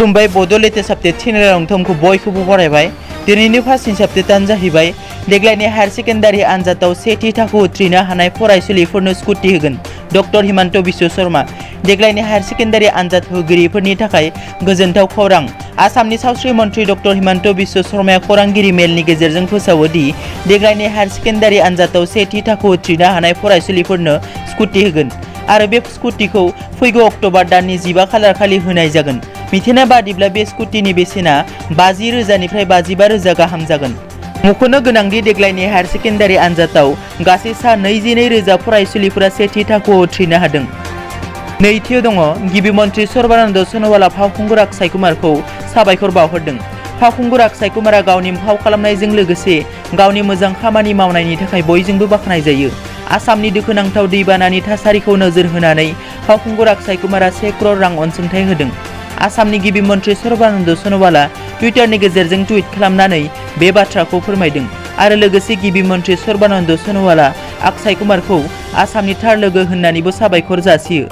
खुलुमबाय बड' latest update चेनेलाव नोंथांमोनखौ बयखौबो बरायबाय। दिनैनि फार्स्ट आपडेटआनो जाहैबाय देग्लायनि हायार सेकेन्डारि आनजादाव सेथि थाखो उथ्रिनो हानाय फरायसुलिफोरनो स्कुटि होगोन डक्टर हिमन्त बिश्व शर्मा। देग्लायनि हायार सेकेन्डारि आनजाद होगिरिफोरनि थाखाय गोजोनथाव खौरां। आसामनि सावस्रि मन्थ्रि डक्टर हिमन्त बिश्व शर्माया खौरांगिरि मेलनि गेजेरजों फोसावो दि देग्लायनि हायार सेकेन्डारि आनजादाव सेथि थाखो उथ्रिनो हानाय फरायसुलिफोरनो स्कुटि होगोन आरो बे स्कुटिखौ फैगौ अक्ट'बर दाननि 15 खालार खालि होनाय जागोन। मिथिनाय बादिब्ला बे स्कुटिनि बेसेना 50,000निफ्राय 55,000 गाहाम जागोन। मख'नो गोनांदि देग्लायनि हायार सेकेन्डारि आनजादाव गासै सा 22,000 फरायसुलिफोरा सेथि थाखोआव उथ्रिनो हादों। नैथियाव दङ गिबि मन्थ्रि सर्बानन्द सन'वाला फावखुंगुर अक्षय कुमारखौ साबायखर बावहरदों। फावखुंगुर अक्षय कुमारा गावनि फाव खालामनायजों लोगोसे गावनि मोजां खामानि मावनायनि थाखाय बयजोंबो बाख्नाय जायो। आसामनि दुखुनांथाव दैबानानि थासारिखौ नोजोर होनानै फावखुंगुर अक्षय कुमारा 1 करोड़ रां अनसुंथाइ होदों। आसामनि गिबि मन्थ्रि सर्बानन्द सन'वाला टुइटारनि गेजेरजों टुइट खालामनानै बे बाथ्राखौ फोरमायदों आरो लोगोसे गिबि मन्थ्रि सर्बानन्द सन'वाला अक्षय कुमारखौ आसामनि थार लोगो होननानैबो साबायखर जासियो।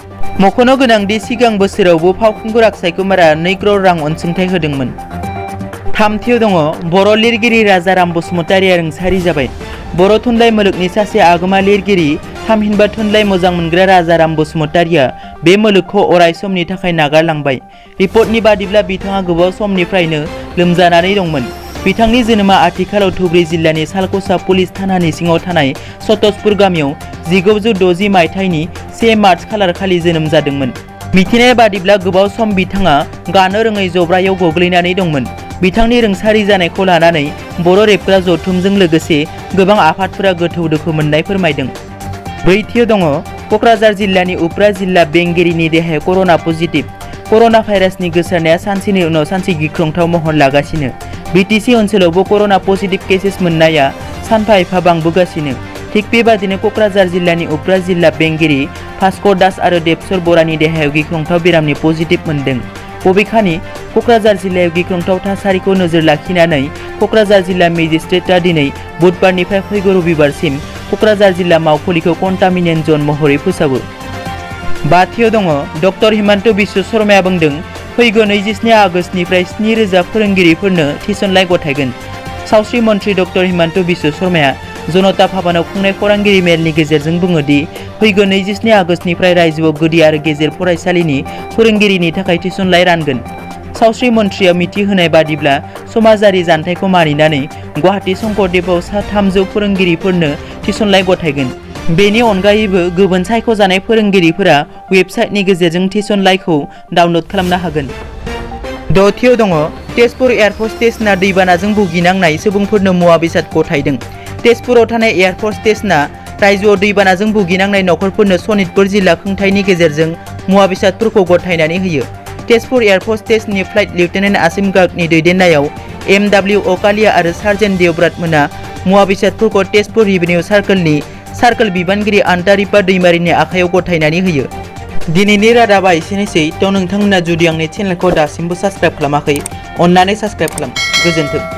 मख'नो गोनांदि सिगां बोसोरावबो फावखुंगुर अक्षय कुमारा 2 करोड़ रां अनसुंथाइ होदोंमोन। थामथियाव दङ बर' लिरगिरि राजाराम बसुमतारिया रुंसारि जाबाय। बर' थुनलाइ मुलुगनि सासे आगोमा लिरगिरि थामहिनबा थुनलाइ मोजां मोनग्रा राजाराम बसुमतारिया बे मुलुगखौ अराय समनि थाखाय नागारलांबाय। रिपर्टनि बादिब्ला बिथाङा गोबाव समनिफ्रायनो लोमजानानै दंमोन। बिथांनि जोनोमा आथिखालाव धुबरी जिल्लानि सालखुसा पुलिस थानानि सिङाव थानाय सतसपुर गामियाव 1960 मायथाइनि 1 मार्च खालार खालि जोनोम जादोंमोन। मिथिनाय बादिब्ला गोबाव सम बिथाङा गानो रोङै जब्रायाव गोग्लैनानै दंमोन। बिथांनि रुंसारि जानायखौ लानानै बर' रेबग्रा जथुमजों लोगोसे गोबां आफादफोरा गोथौ दुखु मोननाय फोरमायदों। ब्रैथियाव दङ क'क्राझार जिल्लानि उप्रा जिल्ला बेंगिरिनि देहाया कर'ना पजिटिभ। कर'ना भाइरासनि गोसारनाया सानसेनि उनाव सानसे गिख्रंथाव महर लागासिनो। बिटिसि ओनसोलावबो कर'ना पजिटिभ केसेस मोननाया सानफा एफा बांबोगासिनो। थिग बेबादिनो क'क्राझार जिल्लानि उप्रा जिल्ला बेंगिरि भास्कर दास आरो देबसर बरानि देहायाव गिख्रंथाव बेरामनि पजिटिभ मोनदों। बबेखानि क'क्राझार जिल्लायाव गिख्रंथाव थासारिखौ नोजोर लाखिनानै क'क्राझार जिल्ला मेजिस्ट्रेटआ दिनै बुधबारनिफ्राय फैगौ रबिबारसिम क'क्राझार जिल्ला मावखुलिखौ कन्टामिनेन्ट जन महरै फोसावो। बाथियाव दङ डक्टर हिमन्त बिश्व शर्माया बुंदों फैगौ 27 आगस्तनिफ्राय 7,000 फोरोंगिरिफोरनो थिसनलाइ गथायगोन। सावस्रि मन्थ्रि डक्टर हिमन्त बिश्व शर्माया जनता भवनाव खुंनाय खौरांगिरि मेलनि गेजेरजों बुङो दि फैगौ 27 आगस्तनिफ्राय रायजोआव गुदि आरो गेजेर फरायसालिनि फोरोंगिरिनि थाखाय थिसनलाइ रानगोन। सावस्रि मन्थ्रिया मिथिहोनाय बादिब्ला समाजारि जानथायखौ मानिनानै गुवाहाटी शंकरदेबआव सा 300 फोरोंगिरिफोरनो थिसनलाइ गथायगोन। बेनि अनगायैबो गुबुन सायख'जानाय फोरोंगिरिफोरा वेबसाइटनि गेजेरजों थिसनलाइखौ डाउनलड खालामनो हागोन। दथियाव दङ तेजपुर एयारफर्स स्टेशना दैबानाजों भुगिनांनाय सुबुंफोरनो मुवा बेसाद गथायदों। तेजपुराव थानाय एयारफर्स स्टेशना रायजोआव दैबानाजों भुगिनांनाय नखरफोरनो सनितपुर जिल्ला खुंथायनि गेजेरजों मुवा बेसादफोरखौ गथायनानै होयो। तेजपुर एयारफर्स स्टेशननि फ्लाइट लेफ्टिनेन्ट आसिम गार्गनि दैदेननायाव MW अकालिया आरो सार्जेन्ट देवब्रात मोना मुवा बेसादफोरखौ तेजपुर रेभिनिउ सार्कल बिबानगिरि आन्टारिपा दैमारिनि आखायाव गथायनानै होयो। दिनैनि रादाबा एसेनोसै। थ' नोंथांमोना जुदि आंनि चेनेलखौ दासिमबो साबस्क्राइब खालामाखै अन्नानै साबस्क्राइब खालाम। गोजोन्थों।